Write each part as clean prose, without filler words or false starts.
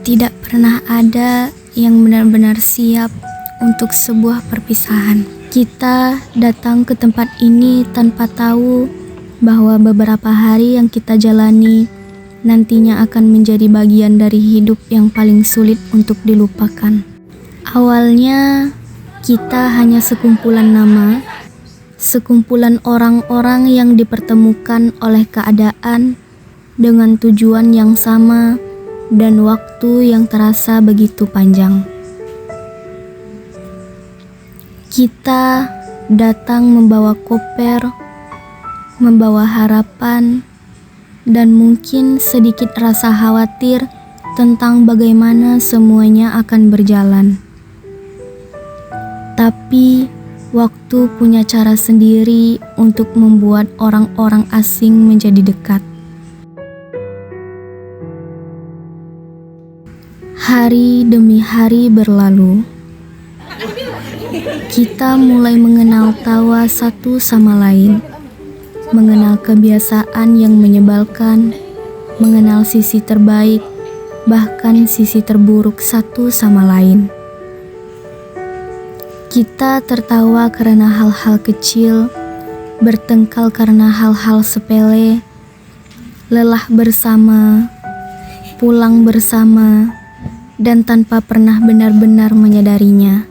Tidak pernah ada yang benar-benar siap untuk sebuah perpisahan. Kita datang ke tempat ini tanpa tahu bahwa beberapa hari yang kita jalani nantinya akan menjadi bagian dari hidup yang paling sulit untuk dilupakan. Awalnya kita hanya sekumpulan nama, sekumpulan orang-orang yang dipertemukan oleh keadaan dengan tujuan yang sama dan waktu yang terasa begitu panjang. Kita datang membawa koper, membawa harapan, dan mungkin sedikit rasa khawatir tentang bagaimana semuanya akan berjalan. Tapi waktu punya cara sendiri untuk membuat orang-orang asing menjadi dekat. Hari demi hari berlalu. Kita mulai mengenal tawa satu sama lain, mengenal kebiasaan yang menyebalkan, mengenal sisi terbaik, bahkan sisi terburuk satu sama lain. Kita tertawa karena hal-hal kecil, bertengkar karena hal-hal sepele, lelah bersama, pulang bersama, dan tanpa pernah benar-benar menyadarinya.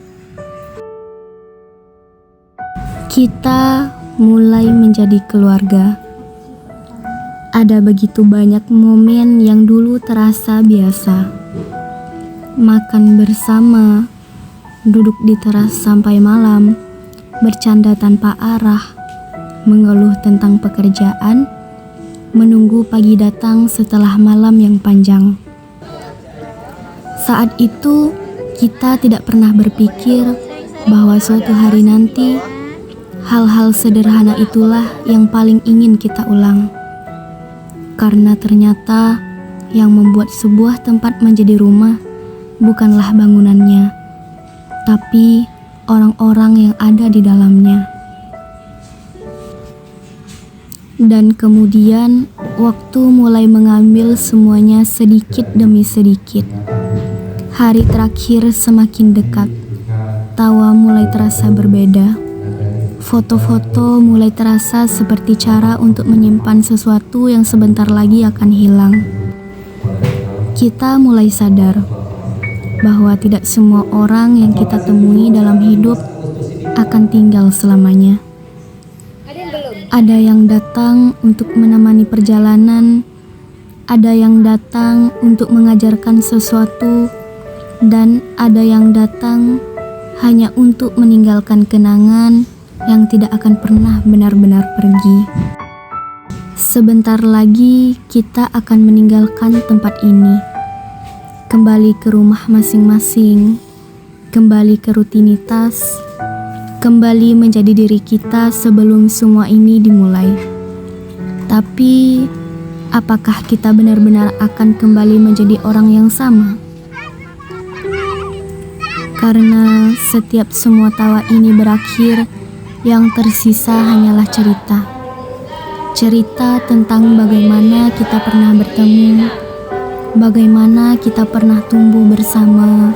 Kita mulai menjadi keluarga. Ada begitu banyak momen yang dulu terasa biasa. Makan bersama, duduk di teras sampai malam, bercanda tanpa arah, mengeluh tentang pekerjaan, menunggu pagi datang setelah malam yang panjang. Saat itu, kita tidak pernah berpikir bahwa suatu hari nanti hal-hal sederhana itulah yang paling ingin kita ulang. Karena ternyata yang membuat sebuah tempat menjadi rumah bukanlah bangunannya, tapi orang-orang yang ada di dalamnya. Dan kemudian waktu mulai mengambil semuanya sedikit demi sedikit. Hari terakhir semakin dekat. Tawa mulai terasa berbeda. Foto-foto mulai terasa seperti cara untuk menyimpan sesuatu yang sebentar lagi akan hilang. Kita mulai sadar bahwa tidak semua orang yang kita temui dalam hidup akan tinggal selamanya. Ada yang datang untuk menemani perjalanan, ada yang datang untuk mengajarkan sesuatu, dan ada yang datang hanya untuk meninggalkan kenangan yang tidak akan pernah benar-benar pergi. Sebentar lagi kita akan meninggalkan tempat ini, kembali ke rumah masing-masing, kembali ke rutinitas, kembali menjadi diri kita sebelum semua ini dimulai. Tapi, apakah kita benar-benar akan kembali menjadi orang yang sama? Karena setiap semua tawa ini berakhir, yang tersisa hanyalah cerita. Cerita tentang bagaimana kita pernah bertemu, bagaimana kita pernah tumbuh bersama,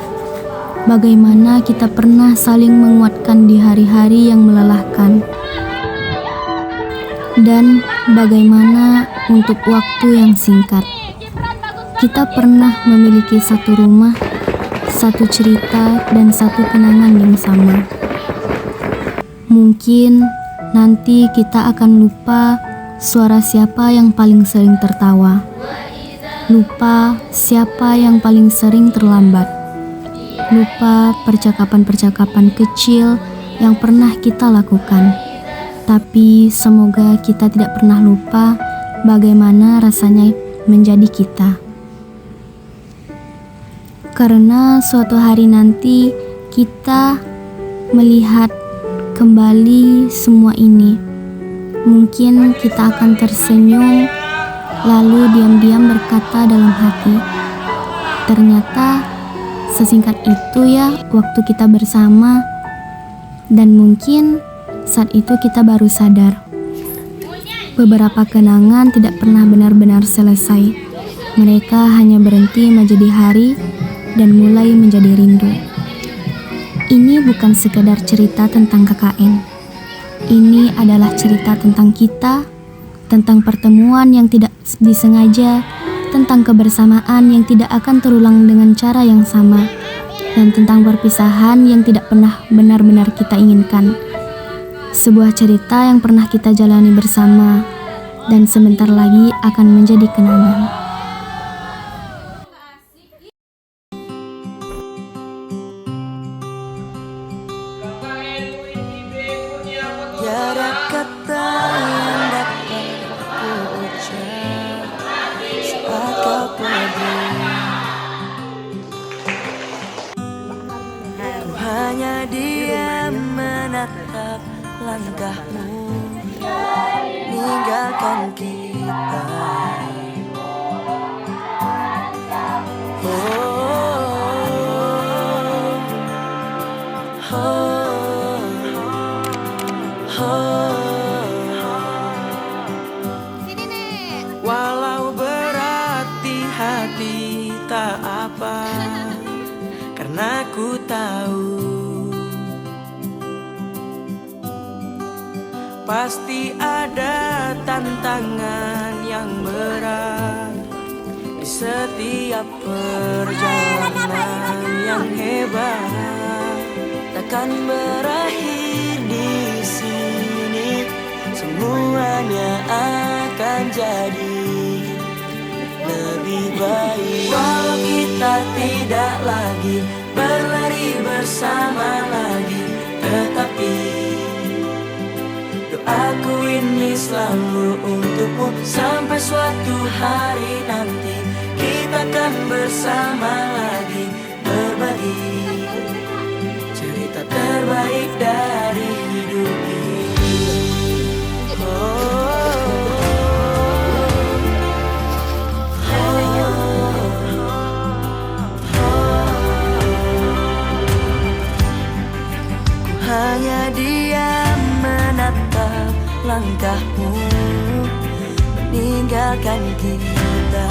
bagaimana kita pernah saling menguatkan di hari-hari yang melelahkan, dan bagaimana untuk waktu yang singkat kita pernah memiliki satu rumah, satu cerita, dan satu kenangan yang sama. Mungkin nanti kita akan lupa suara siapa yang paling sering tertawa, lupa siapa yang paling sering terlambat, lupa percakapan-percakapan kecil yang pernah kita lakukan. Tapi semoga kita tidak pernah lupa bagaimana rasanya menjadi kita. Karena suatu hari nanti kita melihat kembali semua ini. Mungkin kita akan tersenyum, lalu diam-diam berkata dalam hati, ternyata sesingkat itu ya waktu kita bersama. Dan mungkin saat itu kita baru sadar, beberapa kenangan tidak pernah benar-benar selesai. Mereka hanya berhenti menjadi hari dan mulai menjadi rindu. Ini bukan sekedar cerita tentang KKN. Ini adalah cerita tentang kita, tentang pertemuan yang tidak disengaja, tentang kebersamaan yang tidak akan terulang dengan cara yang sama, dan tentang perpisahan yang tidak pernah benar-benar kita inginkan. Sebuah cerita yang pernah kita jalani bersama, dan sebentar lagi akan menjadi kenangan. Tiada kata yang dapat ku ucap saat kau pergi. Ku hanya diam menatap langkahmu meninggalkan kita. Oh, oh, oh. Walau berat di hati tak apa, karena ku tahu pasti ada tantangan yang berat di setiap perjalanan yang hebat. Takkan berakhir di sini, semuanya akan jadi lebih baik. Walau kita tidak lagi berlari bersama lagi, tetapi doaku ini selalu untukmu. Sampai suatu hari nanti kita akan bersama lagi, berbagi cerita terbaik dari hidup ini. Hanya diam menatap langkahmu meninggalkan kita.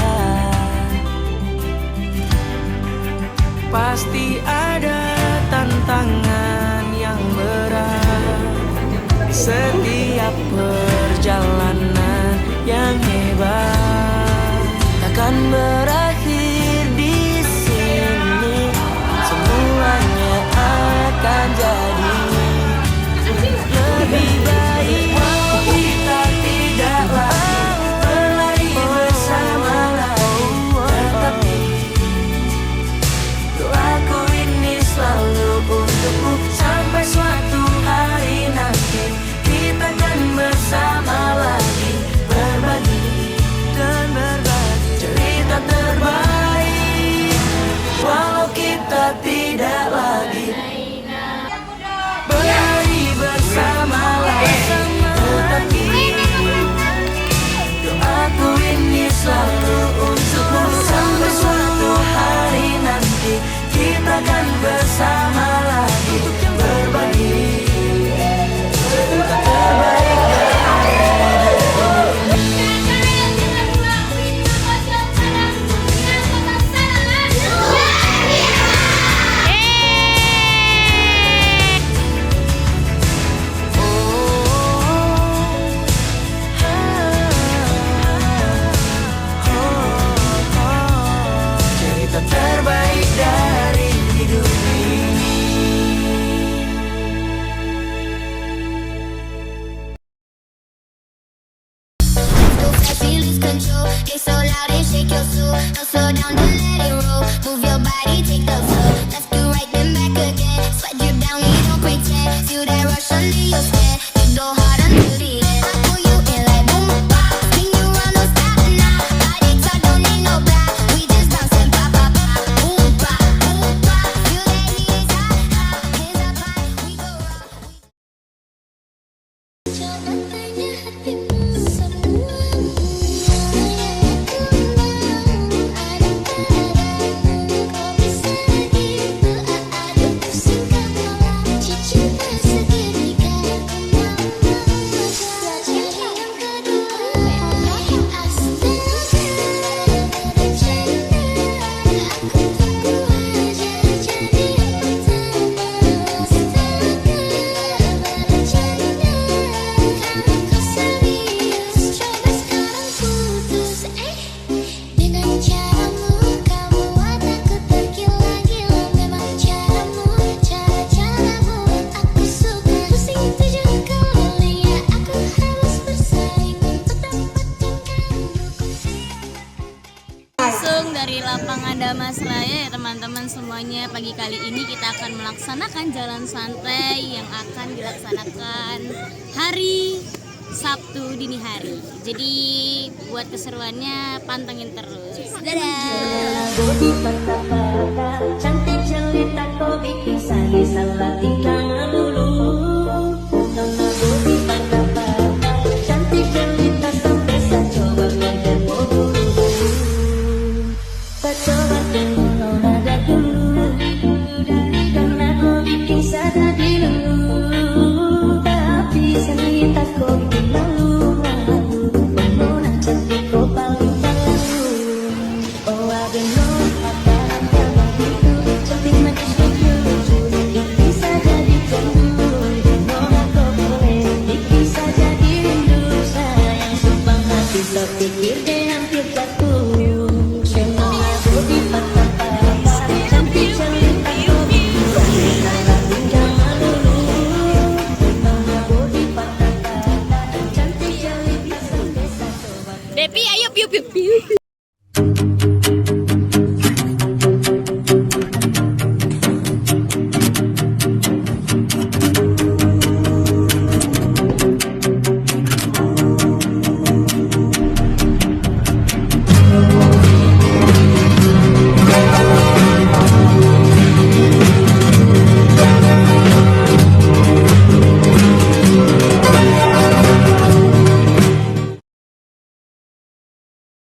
Pasti ada tantangan yang berat setiap perjalanan yang hebat. Takkan berakhir di sini, semuanya akan jadi lebih baik. Walau kita tidak lagi berlari bersama lagi, tetapi doaku ini selalu untukmu. Sampai suatu hari nanti kita akan bersama lagi, berbagi dan berbagi cerita langsung dari lapangan Damas Raya ya teman-teman semuanya. Pagi kali ini kita akan melaksanakan jalan santai yang akan dilaksanakan hari Sabtu dini hari. Jadi buat keseruannya pantengin terus. Dadah. Cantik jelita kau bikin saya salah tingkah.